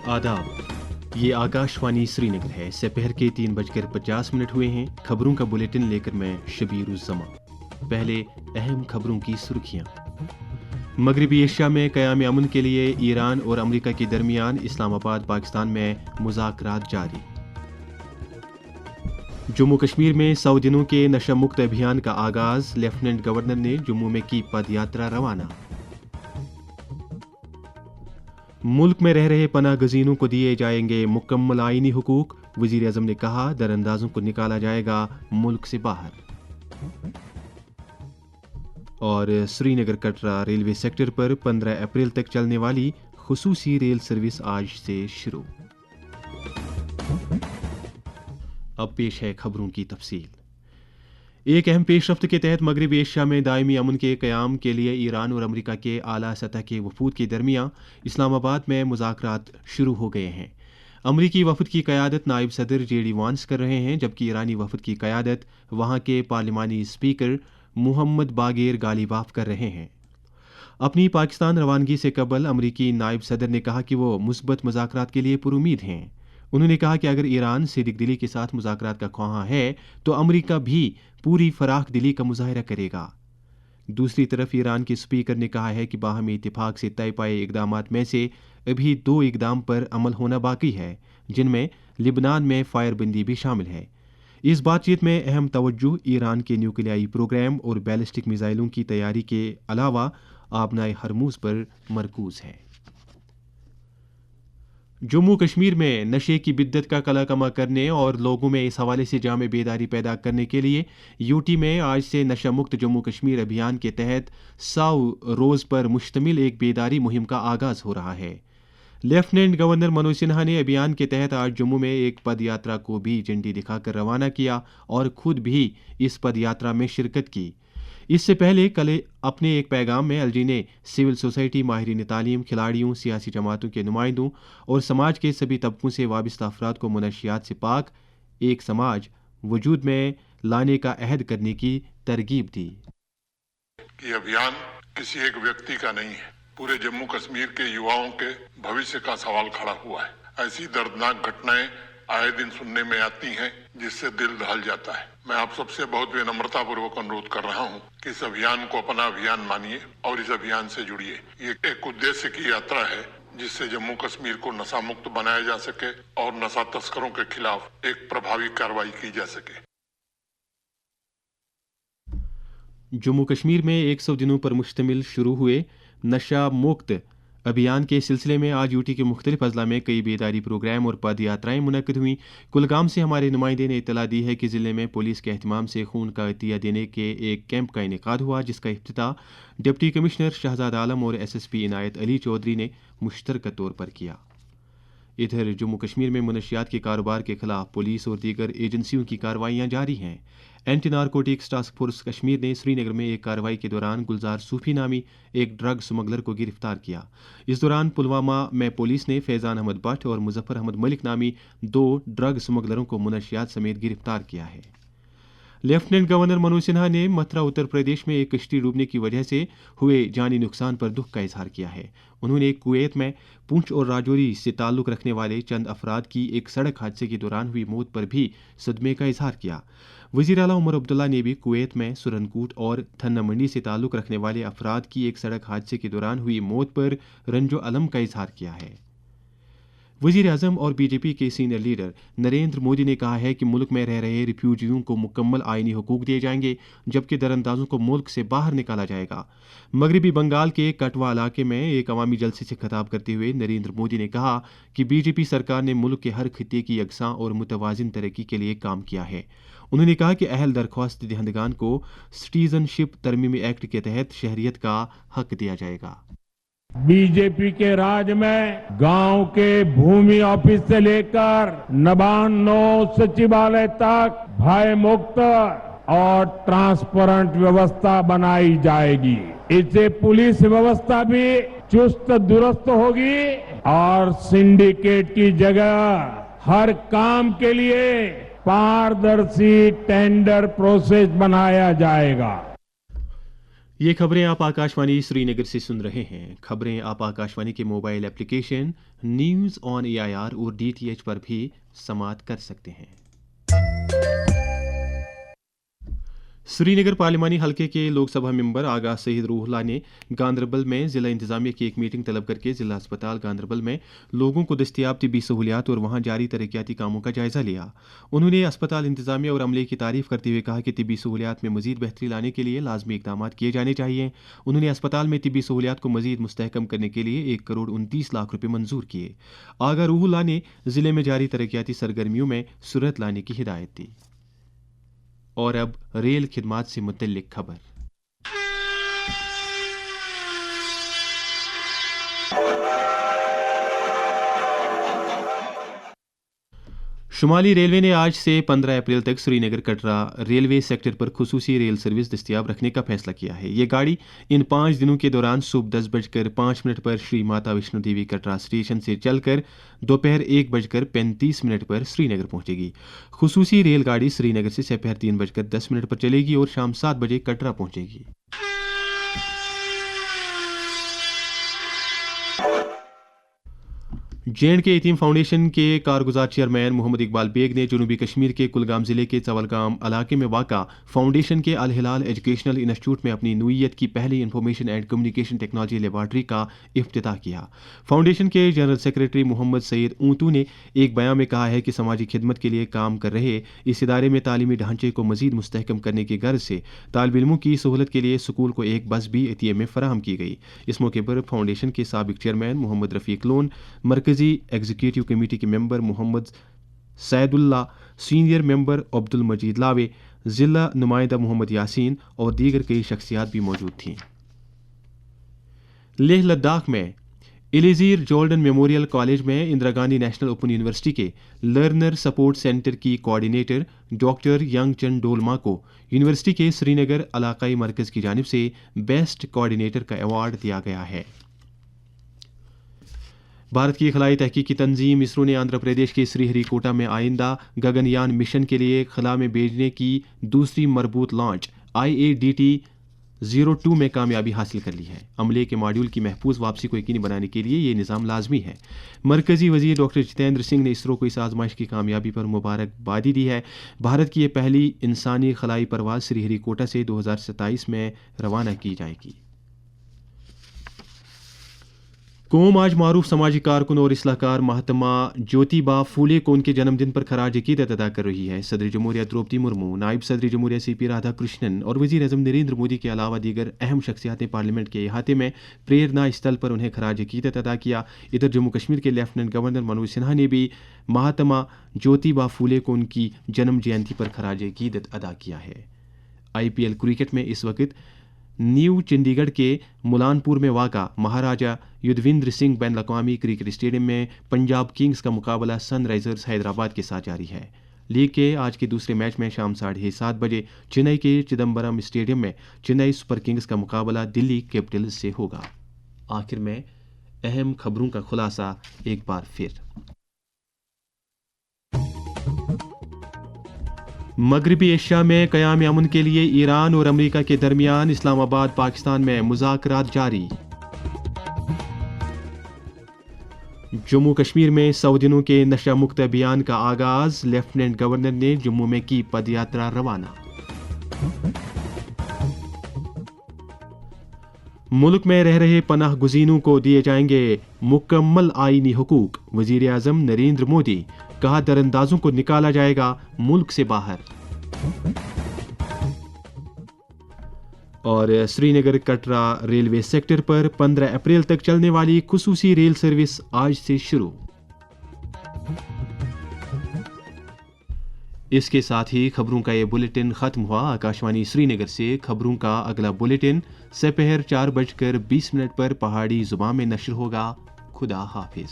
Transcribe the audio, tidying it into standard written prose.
आदाब, ये आकाशवाणी श्रीनगर है। दोपहर के 3:50 हुए हैं। खबरों का बुलेटिन लेकर मैं शबीर उज़ ज़मा। पहले अहम खबरों की सुर्खियां। मगरबी एशिया में क़याम अमन के लिए ईरान और अमेरिका के दरमियान इस्लामाबाद पाकिस्तान में मुज़ाकरात जारी। जम्मू कश्मीर में 100 दिनों के नशा मुक्त अभियान का आगाज, लेफ्टिनेंट गवर्नर ने जम्मू में की पदयात्रा रवाना। मुल्क में रह रहे पनाह गज़ीनों को दिए जाएंगे मुकम्मल आईनी हुकूक, वज़ीर आज़म ने कहा। दरअंदाजों को निकाला जाएगा मुल्क से बाहर। और श्रीनगर कटरा रेलवे सेक्टर पर 15 अप्रैल तक चलने वाली खुसूसी रेल सर्विस आज से शुरू। अब पेश है खबरों की तफसील। एक अहम पेशरफ्त के तहत मगरबी एशिया में दायमी अमन के क़याम के लिए ईरान और अमेरिका के आला सतह के वफूद के दरमियान इस्लामाबाद में मुज़ाकरात शुरू हो गए हैं। अमरीकी वफद की क़यादत नायब सदर जेडी वांस कर रहे हैं, जबकि ईरानी वफद की क़यादत वहाँ के पार्लिमानी स्पीकर मोहम्मद बागेर गालिबाफ कर रहे हैं। अपनी पाकिस्तान रवानगी से कबल अमरीकी नायब सदर ने कहा कि वो मुस्बत मुज़ाकरात के लिए पुरुमीद हैं। उन्होंने कहा कि अगर ईरान सिद्क दिली के साथ मुज़ाकरात का ख्वाहां है तो अमरीका भी पूरी फराख दिली का मुजाहिरा करेगा। दूसरी तरफ ईरान के स्पीकर ने कहा है कि बाहमी इत्तेफाक से तय पाए इक़दामात में से अभी 2 इक़दाम पर अमल होना बाकी है, जिनमें लिबनान में फायरबंदी भी शामिल है। इस बातचीत में अहम तवज्जो ईरान के न्यूक्लियाई प्रोग्राम और बैलिस्टिक मिसाइलों की तैयारी के अलावा आबनाए हरमूज पर मरकूज है। जम्मू कश्मीर में नशे की बिद्दत का कलाकमा करने और लोगों में इस हवाले से जामे बेदारी पैदा करने के लिए यूटी में आज से नशा मुक्त जम्मू कश्मीर अभियान के तहत 100 रोज़ पर मुश्तमिल एक बेदारी मुहिम का आगाज हो रहा है। लेफ्टिनेंट गवर्नर मनोज सिन्हा ने अभियान के तहत आज जम्मू में एक पदयात्रा को भी झंडी दिखाकर रवाना किया और खुद भी इस पदयात्रा में शिरकत की। इससे पहले कल अपने एक पैगाम में एलजी ने सिविल सोसाइटी, माहिरीन तालीम, खिलाड़ियों, सियासी जमातों के नुमाइंदों और समाज के सभी तबकों से वाबस्ता अफराद को मुनशियात से पाक एक समाज वजूद में लाने का अहद करने की तरगीब दी। ये अभियान किसी एक व्यक्ति का नहीं है, पूरे जम्मू कश्मीर के युवाओं के भविष्य का सवाल खड़ा हुआ है। ऐसी दर्दनाक घटनाएं आए दिन सुनने में आती हैं जिससे दिल दहल जाता है। मैं आप सबसे बहुत विनम्रता पूर्वक अनुरोध कर रहा हूं कि इस अभियान को अपना अभियान मानिए और इस अभियान से जुड़िए। ये एक उद्देश्य की यात्रा है जिससे जम्मू कश्मीर को नशा मुक्त बनाया जा सके और नशा तस्करों के खिलाफ एक प्रभावी कार्रवाई की जा सके। जम्मू कश्मीर में 100 दिनों पर मुश्तमिल शुरू हुए नशा मुक्त अभियान के सिलसिले में आज यूटी के मुख्तलिफ अजला में कई बेदारी प्रोग्राम और पद यात्राएं मुनक्किद हुई। कुलगाम से हमारे नुमाइंदे ने इत्तला दी है कि ज़िले में पुलिस के एहतमाम से खून का अतिया देने के एक कैंप का इनेकाद हुआ, जिसका इफ्तिताह डिप्टी कमिश्नर शहजाद आलम और SSP इनायत अली चौधरी ने मुश्तरका तौर पर किया। इधर जम्मू कश्मीर में मुनशियात के कारोबार के खिलाफ पुलिस और दीगर एजेंसियों की कार्रवाइयाँ जारी हैं। Anti narcotics task force Kashmir ने श्रीनगर में एक कार्रवाई के दौरान गुलजार सूफी नामी एक ड्रग स्मगलर को गिरफ्तार किया। इस दौरान पुलवामा में पुलिस ने फैज़ान अहमद भट्ट और मुजफ्फर अहमद मलिक नामी 2 ड्रग स्मगलरों को मुनशियात समेत गिरफ्तार किया है। लेफ्टिनेंट गवर्नर मनोज सिन्हा ने मथुरा उत्तर प्रदेश में एक कश्ती डूबने की वजह से हुए जानी नुकसान पर दुख का इजहार किया है। उन्होंने कुवैत में पुंछ और राजौरी से ताल्लुक़ रखने वाले चंद अफराद की एक सड़क हादसे के दौरान हुई मौत पर भी सदमे का इजहार किया। वज़ीर आला उमर अब्दुल्ला ने भी कुवैत में सुरनकूट और थन्ना मंडी से ताल्लुक़ रखने वाले अफराद की एक सड़क हादसे के दौरान हुई मौत पर रंजो अलम का इजहार किया है। वज़ीर आज़म और बीजेपी के सीनियर लीडर नरेंद्र मोदी ने कहा है कि मुल्क में रह रहे रिफ्यूजियों को मुकम्मल आईनी हुकूक दिए जाएंगे, जबकि दरअंदाजों को मुल्क से बाहर निकाला जाएगा। मगरबी बंगाल के कटवा इलाके में एक अवामी जलसे से खिताब करते हुए नरेंद्र मोदी ने कहा कि बीजेपी सरकार ने मुल्क के हर खित्ते की यकसां और मुतवाज़िन तरक्की के लिए काम किया है। उन्होंने कहा कि अहल दरख्वास्त दहंदगान को सिटीजनशिप तरमीमी एक्ट के तहत शहरियत का हक दिया जाएगा। बीजेपी के राज में गांव के भूमि ऑफिस से लेकर नबानो सचिवालय तक भय मुक्त और ट्रांसपेरेंट व्यवस्था बनाई जाएगी। इससे पुलिस व्यवस्था भी चुस्त दुरुस्त होगी और सिंडिकेट की जगह हर काम के लिए पारदर्शी टेंडर प्रोसेस बनाया जाएगा। ये खबरें आप आकाशवाणी श्रीनगर से सुन रहे हैं। खबरें आप आकाशवाणी के mobile application news on AIR और DTH पर भी समाअत कर सकते हैं। श्रीनगर पार्लिमानी हलके के लोकसभा मेंबर आगा सईद रूहुल्लाह ने गांदरबल में जिला इंतजामिया की एक मीटिंग तलब करके जिला अस्पताल गांदरबल में लोगों को दस्तियाब तिब्बी सहूलियात और वहां जारी तरक्याती कामों का जायजा लिया। उन्होंने अस्पताल इंतजामिया और अमले की तारीफ करते हुए कहा कि तिब्बी सहूलियात में मजीद बेहतरी लाने के लिए लाजमी इकदाम किए जाने चाहिए। उन्होंने अस्पताल में तिब्बी सहूलियात को मजीद मुस्तहकम करने के लिए 1 करोड़ 29 लाख रुपये मंजूर किए। आगा रूहुल्लाह ने जिले में जारी तरक्याती सरगर्मियों में सुरत लाने की हिदायत दी। और अब रेल खिदमात से मुतल्लिक खबर। शुमाली रेलवे ने आज से 15 अप्रैल तक श्रीनगर कटरा रेलवे सेक्टर पर खुसूसी रेल सर्विस दस्तियाब रखने का फैसला किया है। ये गाड़ी इन 5 दिनों के दौरान सुबह 10:05 पर श्री माता वैष्णो देवी कटरा स्टेशन से चलकर दोपहर 1:35 पर श्रीनगर पहुंचेगी। खुसूसी रेलगाड़ी श्रीनगर से दोपहर 3:10 पर चलेगी और शाम 7 बजे कटरा पहुंचेगी। JNK यतीम फाउंडेशन के कारगुजार चेयरमैन मोहम्मद इकबाल बेग ने जनूबी कश्मीर के कुलगाम ज़िले के चवलगाम इलाके में वाक़ा फाउंडेशन के अल हिलाल एजुकेशनल इंस्टीट्यूट में अपनी नौइयत की पहली information and communication technology laboratory का इफ्तिताह किया। फाउंडेशन के जनरल सेक्रेटरी मोहम्मद सईद ऊंटू ने एक बयान में कहा है कि समाजी खिदमत के लिए काम कर रहे इस इदारे में तालीमी ढांचे को मजीद मुस्तहकम करने की गर्ज से तालिब इल्मों की सहूलत के लिए स्कूल को एक बस भी एटीएम में फराहम की गई। इस मौके पर फाउंडेशन के साबिक चेयरमैन मोहम्मद रफ़ीक लोन, मरकजी एग्जीक्यूटिव कमेटी के member Mohammad Saidullah, senior member Abdul Majeed Laway, जिला नुमाइंदा मोहम्मद यासीन और दीगर कई शख्सियात भी मौजूद थीं। लेह लद्दाख में एलिजीर जोल्डन मेमोरियल कॉलेज में Indira Gandhi national open university के लर्नर सपोर्ट सेंटर की कोऑर्डिनेटर डॉक्टर यंगचंद डोलमा को यूनिवर्सिटी के श्रीनगर इलाकाई मरकज की जानिब से बेस्ट कोऑर्डिनेटर का अवार्ड दिया गया है। भारत की खलाई तहकीकी तंजीम इसरो ने आंध्र प्रदेश के श्रीहरिकोटा में आइंदा गगनयान मिशन के लिए खला में भेजने की दूसरी मरबूत लॉन्च IADT-02 में कामयाबी हासिल कर ली है। अमले के मॉड्यूल की महफूज वापसी को यकीनी बनाने के लिए ये निज़ाम लाजमी है। मरकजी वजीर डॉक्टर जितेंद्र सिंह ने इसरो को इस आजमाइश की कामयाबी पर मुबारकबादी दी है। भारत की ये पहली इंसानी खलाई परवाज श्रीहरिकोटा से 2027 में रवाना की जाएगी। कौम आज मारूफ समाजी कारकुन और इस्लाहकार महात्मा ज्योतिबा फूले को उनके जन्मदिन पर खराज अकीदत अदा कर रही है। सदर जमहूरिया द्रौपदी मुर्मू, नायब सदर जमहूरिया CP राधाकृष्णन और वजीर आज़म नरेंद्र मोदी के अलावा दीगर अहम शख्सियात ने पार्लियामेंट के अहाते में प्रेरणा स्थल पर उन्हें खराज अकीदत अदा किया। इधर जम्मू कश्मीर के लेफ्टिनेंट गवर्नर मनोज सिन्हा ने भी महात्मा ज्योतिबा फूले को उनकी जन्म जयंती पर खराज अकीदत अदा किया है। IPL क्रिकेट में इस वक्त न्यू चंडीगढ़ के मुलानपुर में वाक़ा महाराजा युद्धविंद्र सिंह बैन अवी क्रिकेट स्टेडियम में पंजाब किंग्स का मुकाबला सनराइजर्स हैदराबाद के साथ जारी है। लीग के आज के दूसरे मैच में शाम 7:30 बजे चेन्नई के चिदम्बरम स्टेडियम में चेन्नई सुपर किंग्स का मुकाबला दिल्ली कैपिटल्स से होगा। आखिर में अहम खबरों का खुलासा एक बार फिर। मगरबी एशिया में क़याम अमन के लिए ईरान और अमेरिका के दरमियान इस्लामाबाद पाकिस्तान में मुज़ाकरात जारी। जम्मू कश्मीर में 100 दिनों के नशा मुक्त अभियान का आगाज, लेफ्टिनेंट गवर्नर ने जम्मू में की पदयात्रा रवाना। मुल्क में रह रहे पनाह गुज़ीनों को दिए जाएंगे मुकम्मल आईनी हुकूक, वजीर आज़म नरेंद्र मोदी। कहा दरअंदाजों को निकाला जाएगा मुल्क से बाहर। और श्रीनगर कटरा रेलवे सेक्टर पर 15 अप्रैल तक चलने वाली खुसूसी रेल सर्विस आज से शुरू। इसके साथ ही खबरों का ये बुलेटिन खत्म हुआ। आकाशवाणी श्रीनगर से खबरों का अगला बुलेटिन दोपहर 4:20 पर पहाड़ी जुबान में नश्र होगा। खुदा हाफिज।